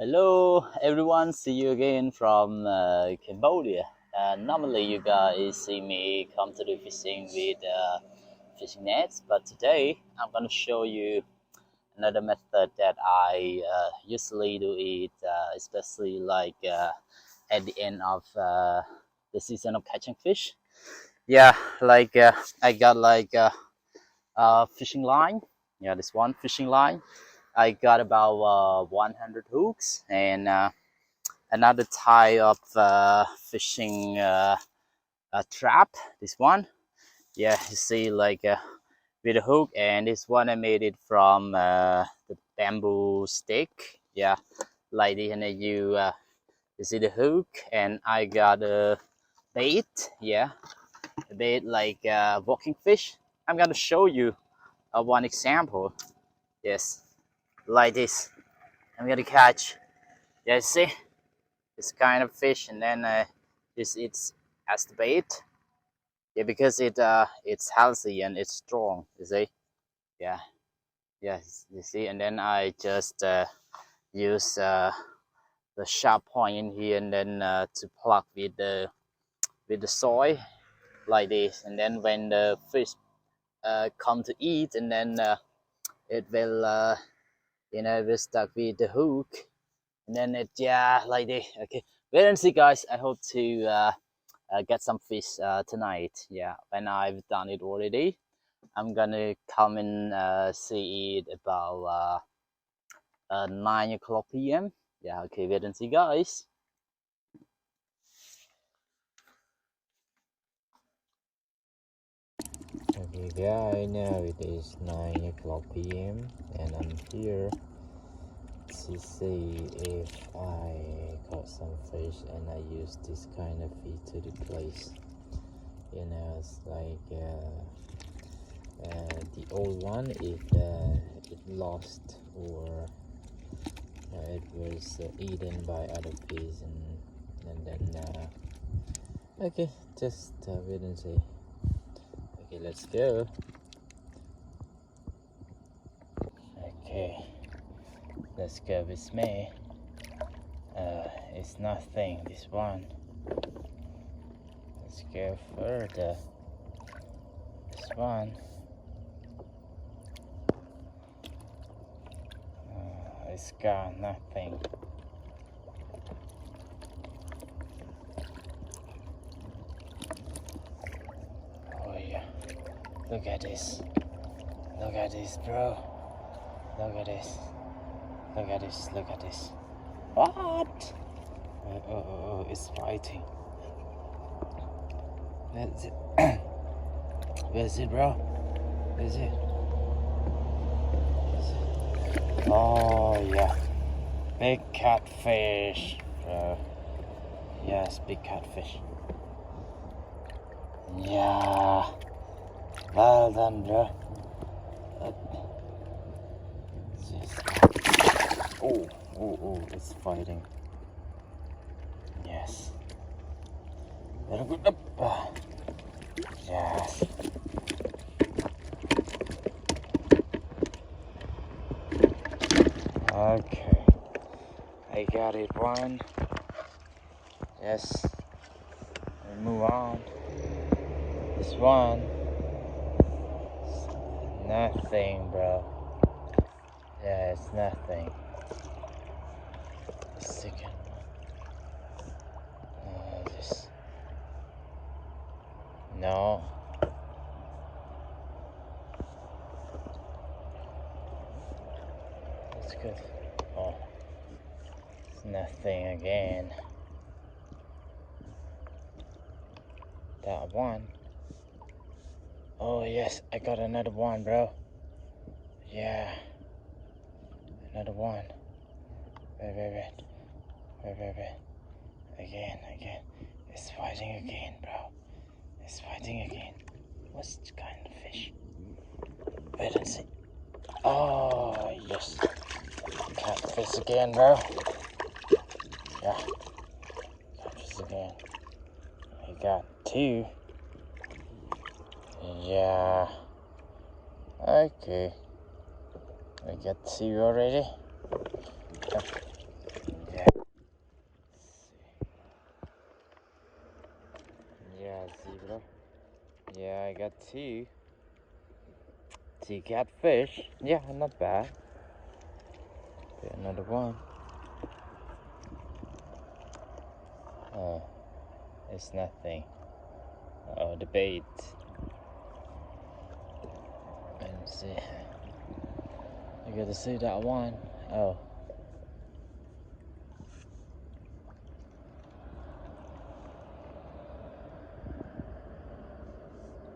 Hello everyone, see you again from Cambodia. Normally you guys see me come to do fishing with fishing nets, but today I'm gonna show you another method that I usually do it, especially at the end of the season of catching fish. Yeah, I got a fishing line. Yeah, this one fishing line. I got about 100 hooks and another type of fishing trap. This one, yeah, you see with a hook, and this one I made it from the bamboo stick. Yeah, like this, and then you see the hook, and I got a bait. Yeah, a bait like walking fish. I'm gonna show you one example. Yes, like this. I'm gonna catch. Yeah, see this kind of fish, and then this it's as the bait. Yeah, because it's healthy and it's strong. You see, yeah, yeah, you see, and then I just use the sharp point in here, and then to pluck with the soil like this, and then when the fish come to eat, and then it will will stuck with the hook, and then it, yeah, like this. Okay, wait and see, guys. I hope to get some fish tonight. Yeah, when I've done it already, I'm gonna come and see it about 9 o'clock p.m. Yeah, okay, wait and see, guys. Okay guys, now it is 9 o'clock p.m. and I'm here to see if I caught some fish, and I use this kind of feed to the place. It's like the old one, if it lost or it was eaten by other fish, and then okay, just wait and see. Okay, let's go. Okay, let's go with me. It's nothing, this one. Let's go further. This one. It's got nothing. Oh yeah. Look at this. Look at this, bro. Look at this. Look at this. Look at this. What? Oh, it's fighting. That's it. Where's it, bro? Where's it? Oh yeah. Big catfish, bro. Yes, big catfish. Yeah. Well done, bro. Oh, it's fighting. Yes. Very good. Up. Yes. Okay. I got it one. Yes. We move on. This one. Nothing, bro. Yeah, it's nothing. The second one. This. No. That's good. Oh. It's nothing again. That one. Oh yes, I got another one, bro. Yeah. Another one. Wait. Again. It's fighting again, bro. It's fighting again. What's this kind of fish? Wait and see. Oh, yes. Catfish again, bro. Yeah. Catfish again. I got two. Yeah. Okay. I got two already. Yeah, I got two catfish. Yeah, not bad. Get another one. Oh, it's nothing. Oh, the bait. Let's see. I gotta see that one. Oh.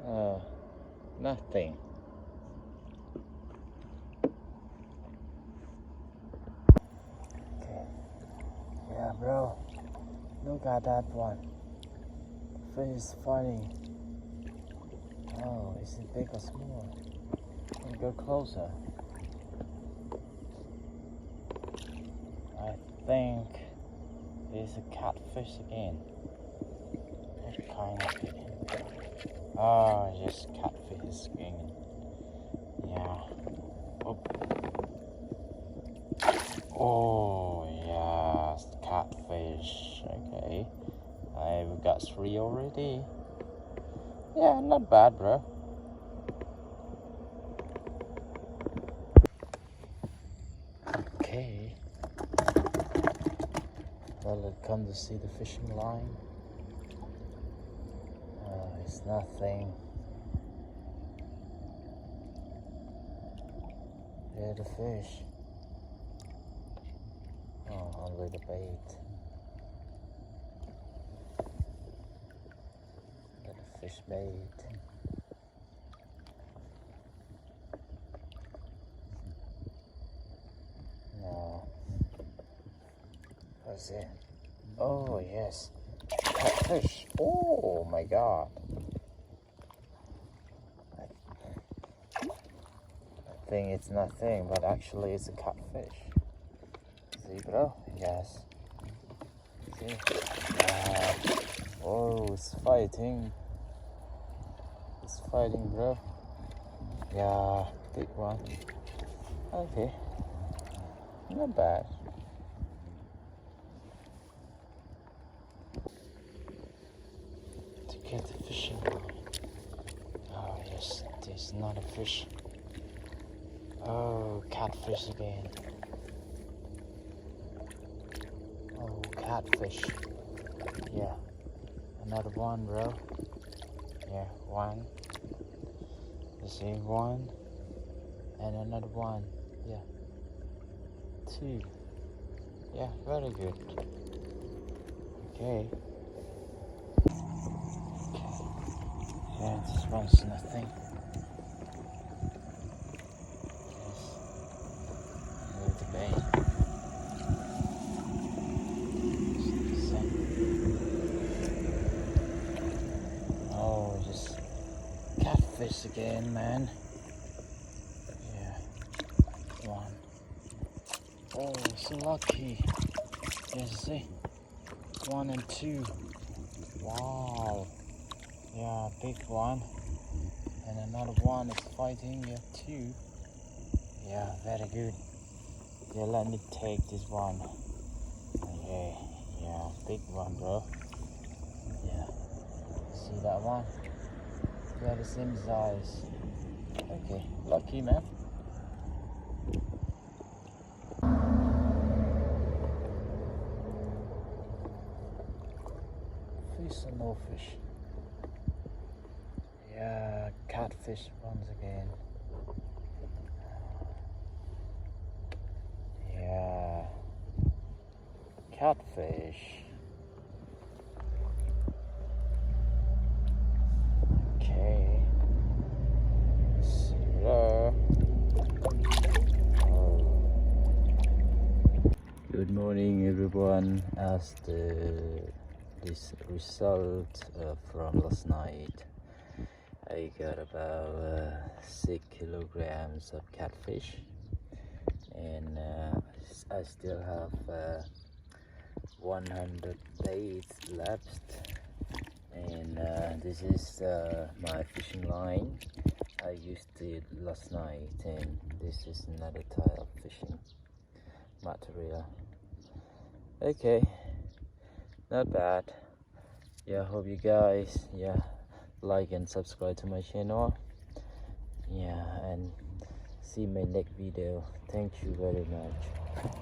Oh, nothing. Okay. Yeah, bro. Look at that one. The fish is fighting. Oh, is it big or small? Let me go closer. I think it's a catfish again. What kind of fish? Oh, just catfish again. Yeah. Oh. Oh, yes, catfish. Okay. I've got 3 already. Yeah, not bad, bro. Okay. Well, I've come to see the fishing line. It's nothing. Yeah, the fish. Oh, only the bait. Got the fish bait. No. What's it? Oh, yes. Catfish. Oh, my God. I think it's nothing, but actually it's a catfish. See, bro? Yes. See? Oh, it's fighting. It's fighting, bro. Yeah, big one. Okay. Not bad. To get the fishing line. Oh, yes, there's not a fish. Oh, catfish again. Oh, catfish. Yeah. Another one, bro. Yeah, one. You see, one. And another one. Yeah. 2. Yeah, very good. Okay. Yeah, this one's nothing. Move the bait. Oh, just catfish again, man. Yeah. One. Oh, so lucky. Yes, see? 1 and 2. Wow. Yeah, big one. And another one is fighting. Yeah, 2. Yeah, very good. Yeah, let me take this one. Okay. Yeah, big one, bro. Yeah. See that one? They're the same size. Okay, lucky, man. Fish or no fish? Yeah, catfish once again. Yeah, catfish. Okay. Hello. Good morning, everyone. As this result from last night, I got about 6 kilograms of catfish, and I still have 100 days left. And this is my fishing line. I used it last night, and this is another type of fishing material. Okay, not bad. Yeah, hope you guys like and subscribe to my channel. Yeah, and see my next video. Thank you very much.